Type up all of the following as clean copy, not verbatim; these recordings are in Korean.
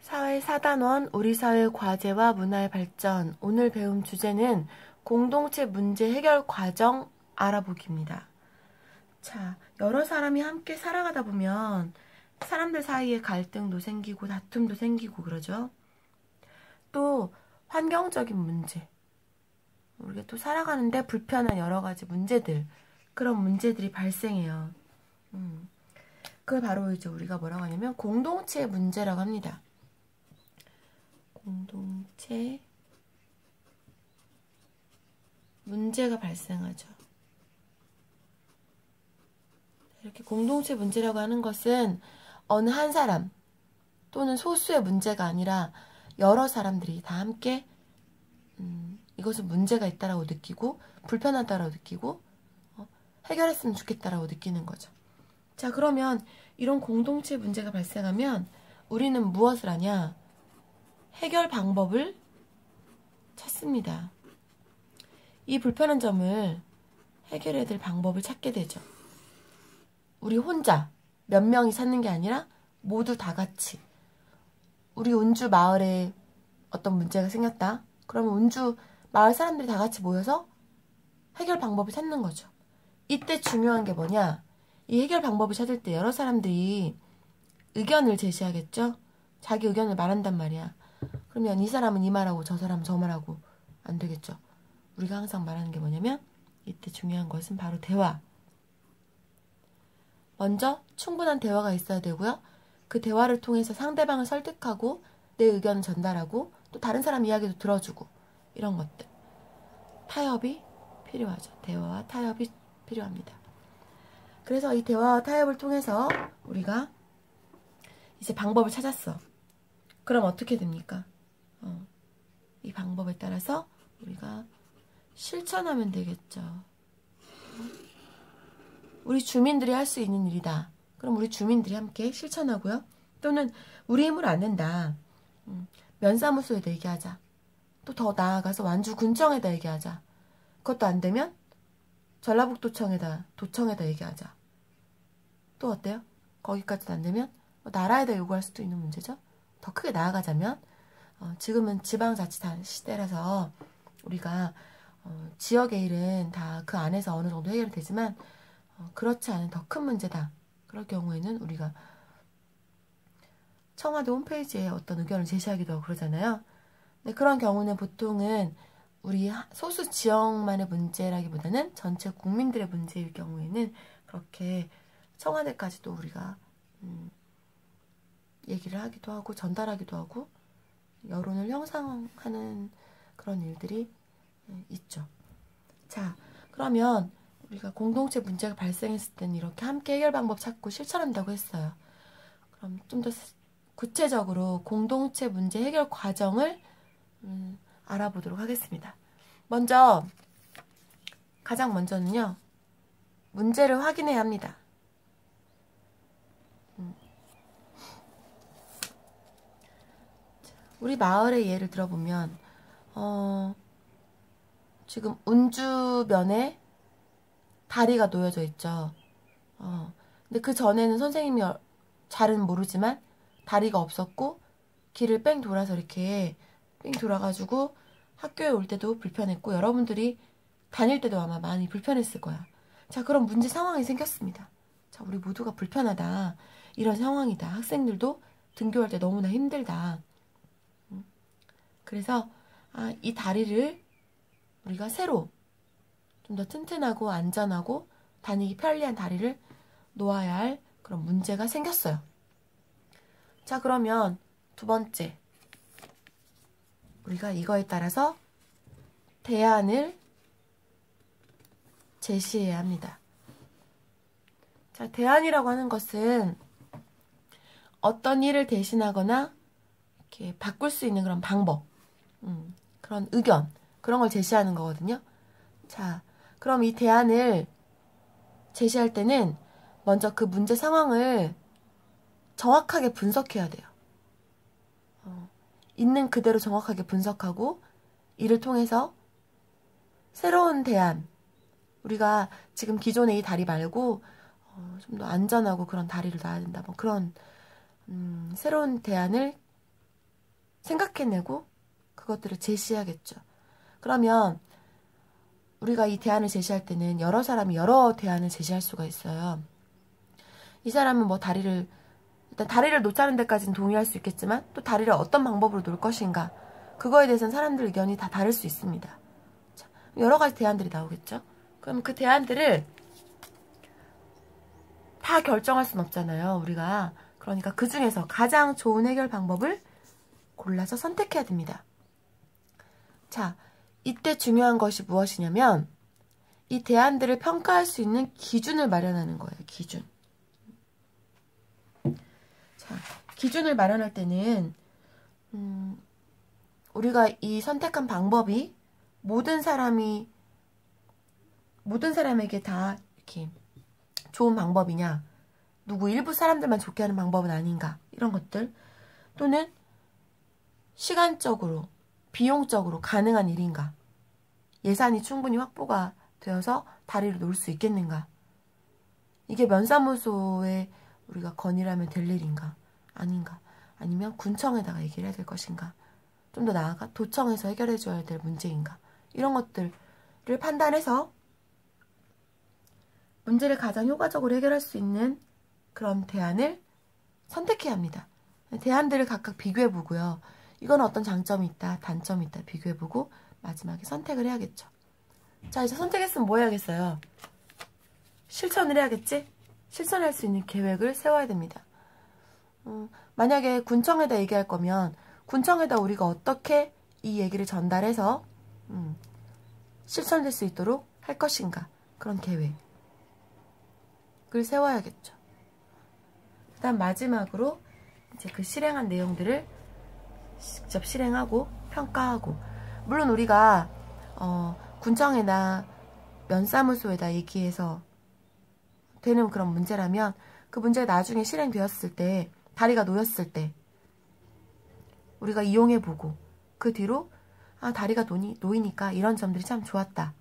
사회 4단원 우리 사회 과제와 문화의 발전. 오늘 배움 주제는 공동체 문제 해결 과정 알아보기입니다. 자, 여러 사람이 함께 살아가다 보면 사람들 사이에 갈등도 생기고 다툼도 생기고 그러죠. 또 환경적인 문제. 우리가 또 살아가는데 불편한 여러 가지 문제들, 그런 문제들이 발생해요. 그걸 바로 이제 우리가 뭐라고 하냐면 공동체 문제라고 합니다. 공동체 문제가 발생하죠. 이렇게 공동체 문제라고 하는 것은 어느 한 사람 또는 소수의 문제가 아니라 여러 사람들이 다 함께 이것은 문제가 있다라고 느끼고 불편하다라고 느끼고 해결했으면 좋겠다라고 느끼는 거죠. 자, 그러면 이런 공동체 문제가 발생하면 우리는 무엇을 하냐? 해결 방법을 찾습니다. 이 불편한 점을 해결해야 될 방법을 찾게 되죠. 우리 혼자 몇 명이 찾는 게 아니라 모두 다 같이. 우리 운주 마을에 어떤 문제가 생겼다. 그러면 운주 마을 사람들이 다 같이 모여서 해결 방법을 찾는 거죠. 이때 중요한 게 뭐냐? 이 해결 방법을 찾을 때 여러 사람들이 의견을 제시하겠죠? 자기 의견을 말한단 말이야. 그러면 이 사람은 이 말하고 저 사람은 저 말하고 안 되겠죠. 우리가 항상 말하는 게 뭐냐면 이때 중요한 것은 바로 대화. 먼저 충분한 대화가 있어야 되고요. 그 대화를 통해서 상대방을 설득하고 내 의견을 전달하고 또 다른 사람 이야기도 들어주고 이런 것들. 타협이 필요하죠. 대화와 타협이 필요합니다. 그래서 이 대화와 타협을 통해서 우리가 이제 방법을 찾았어. 그럼 어떻게 됩니까? 이 방법에 따라서 우리가 실천하면 되겠죠. 우리 주민들이 할 수 있는 일이다. 그럼 우리 주민들이 함께 실천하고요. 또는 우리 힘으로 안 된다. 면사무소에다 얘기하자. 또 더 나아가서 완주군청에다 얘기하자. 그것도 안 되면 전라북도청에다 얘기하자. 또 어때요? 거기까지도 안 되면 나라에다 요구할 수도 있는 문제죠. 더 크게 나아가자면 지금은 지방자치단 시대라서 우리가 지역의 일은 다 그 안에서 어느 정도 해결이 되지만 그렇지 않은 더 큰 문제다. 그럴 경우에는 우리가 청와대 홈페이지에 어떤 의견을 제시하기도 하고 그러잖아요. 근데 그런 경우는 보통은 우리 소수 지역만의 문제라기보다는 전체 국민들의 문제일 경우에는 그렇게 청와대까지도 우리가 얘기를 하기도 하고 전달하기도 하고 여론을 형성하는 그런 일들이 있죠. 자, 그러면 우리가 공동체 문제가 발생했을 때는 이렇게 함께 해결 방법 찾고 실천한다고 했어요. 그럼 좀 더 구체적으로 공동체 문제 해결 과정을 알아보도록 하겠습니다. 가장 먼저는요, 문제를 확인해야 합니다. 우리 마을의 예를 들어보면 지금 운주면에 다리가 놓여져 있죠. 근데 그 전에는 선생님이 잘은 모르지만 다리가 없었고 길을 뺑 돌아서 이렇게 뺑 돌아가지고 학교에 올 때도 불편했고 여러분들이 다닐 때도 아마 많이 불편했을 거야. 자, 그런 문제 상황이 생겼습니다. 자, 우리 모두가 불편하다. 이런 상황이다. 학생들도 등교할 때 너무나 힘들다. 그래서 이 다리를 우리가 새로 좀 더 튼튼하고 안전하고 다니기 편리한 다리를 놓아야 할 그런 문제가 생겼어요. 자, 그러면 두 번째, 우리가 이거에 따라서 대안을 제시해야 합니다. 자, 대안이라고 하는 것은 어떤 일을 대신하거나 이렇게 바꿀 수 있는 그런 방법, 그런 의견, 그런 걸 제시하는 거거든요. 자, 그럼 이 대안을 제시할 때는 먼저 그 문제 상황을 정확하게 분석해야 돼요. 있는 그대로 정확하게 분석하고 이를 통해서 새로운 대안, 우리가 지금 기존의 이 다리 말고 좀 더 안전하고 그런 다리를 놔야 된다. 뭐 그런 새로운 대안을 생각해내고 그것들을 제시해야겠죠. 그러면 우리가 이 대안을 제시할 때는 여러 사람이 여러 대안을 제시할 수가 있어요. 이 사람은 뭐 일단 다리를 놓자는 데까지는 동의할 수 있겠지만 또 다리를 어떤 방법으로 놓을 것인가, 그거에 대해서는 사람들 의견이 다 다를 수 있습니다. 자, 여러 가지 대안들이 나오겠죠. 그럼 그 대안들을 다 결정할 순 없잖아요, 우리가. 그러니까 그 중에서 가장 좋은 해결 방법을 골라서 선택해야 됩니다. 자, 이때 중요한 것이 무엇이냐면 이 대안들을 평가할 수 있는 기준을 마련하는 거예요. 기준. 자, 기준을 마련할 때는 우리가 이 선택한 방법이 모든 사람에게 다 이렇게 좋은 방법이냐, 누구 일부 사람들만 좋게 하는 방법은 아닌가, 이런 것들, 또는 시간적으로, 비용적으로 가능한 일인가, 예산이 충분히 확보가 되어서 다리를 놓을 수 있겠는가, 이게 면사무소에 우리가 건의하면 될 일인가, 아닌가, 아니면 군청에다가 얘기를 해야 될 것인가, 좀 더 나아가 도청에서 해결해 줘야 될 문제인가, 이런 것들을 판단해서 문제를 가장 효과적으로 해결할 수 있는 그런 대안을 선택해야 합니다. 대안들을 각각 비교해보고요. 이건 어떤 장점이 있다, 단점이 있다 비교해보고 마지막에 선택을 해야겠죠. 자, 이제 선택했으면 뭐 해야겠어요? 실천을 해야겠지? 실천할 수 있는 계획을 세워야 됩니다. 만약에 군청에다 얘기할 거면 군청에다 우리가 어떻게 이 얘기를 전달해서 실천될 수 있도록 할 것인가, 그런 계획을 세워야겠죠. 그다음 마지막으로 이제 그 실행한 내용들을 직접 실행하고 평가하고, 물론 우리가 군청에나 면사무소에다 얘기해서 되는 그런 문제라면 그 문제가 나중에 실행되었을 때, 다리가 놓였을 때 우리가 이용해보고 그 뒤로 다리가 놓이니까 이런 점들이 참 좋았다,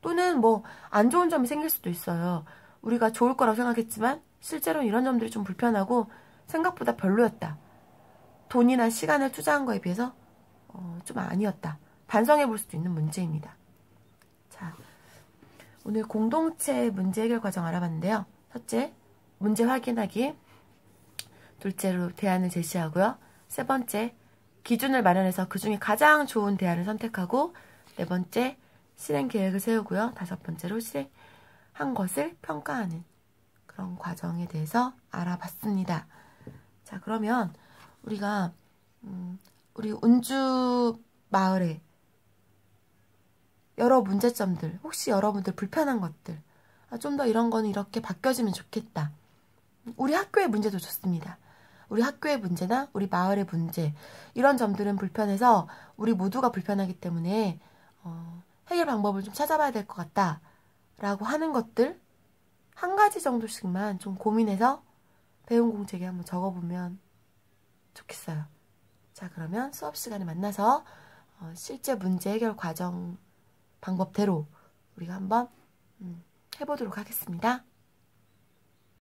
또는 뭐 안 좋은 점이 생길 수도 있어요. 우리가 좋을 거라고 생각했지만 실제로 이런 점들이 좀 불편하고 생각보다 별로였다, 돈이나 시간을 투자한 거에 비해서 좀 아니었다, 반성해 볼 수도 있는 문제입니다. 자, 오늘 공동체 문제 해결 과정 알아봤는데요. 첫째, 문제 확인하기. 둘째로 대안을 제시하고요. 세 번째, 기준을 마련해서 그 중에 가장 좋은 대안을 선택하고, 네 번째, 실행 계획을 세우고요. 다섯 번째로 실행한 것을 평가하는 그런 과정에 대해서 알아봤습니다. 자, 그러면 우리가 우리 운주 마을에 여러 문제점들, 혹시 여러분들 불편한 것들, 좀 더 이런 거는 이렇게 바뀌어지면 좋겠다, 우리 학교의 문제도 좋습니다. 우리 학교의 문제나 우리 마을의 문제, 이런 점들은 불편해서 우리 모두가 불편하기 때문에 해결 방법을 좀 찾아봐야 될 것 같다 라고 하는 것들 한 가지 정도씩만 좀 고민해서 배운 공책에 한번 적어보면 좋겠어요. 자, 그러면 수업 시간에 만나서 실제 문제 해결 과정 방법대로 우리가 한번 해보도록 하겠습니다.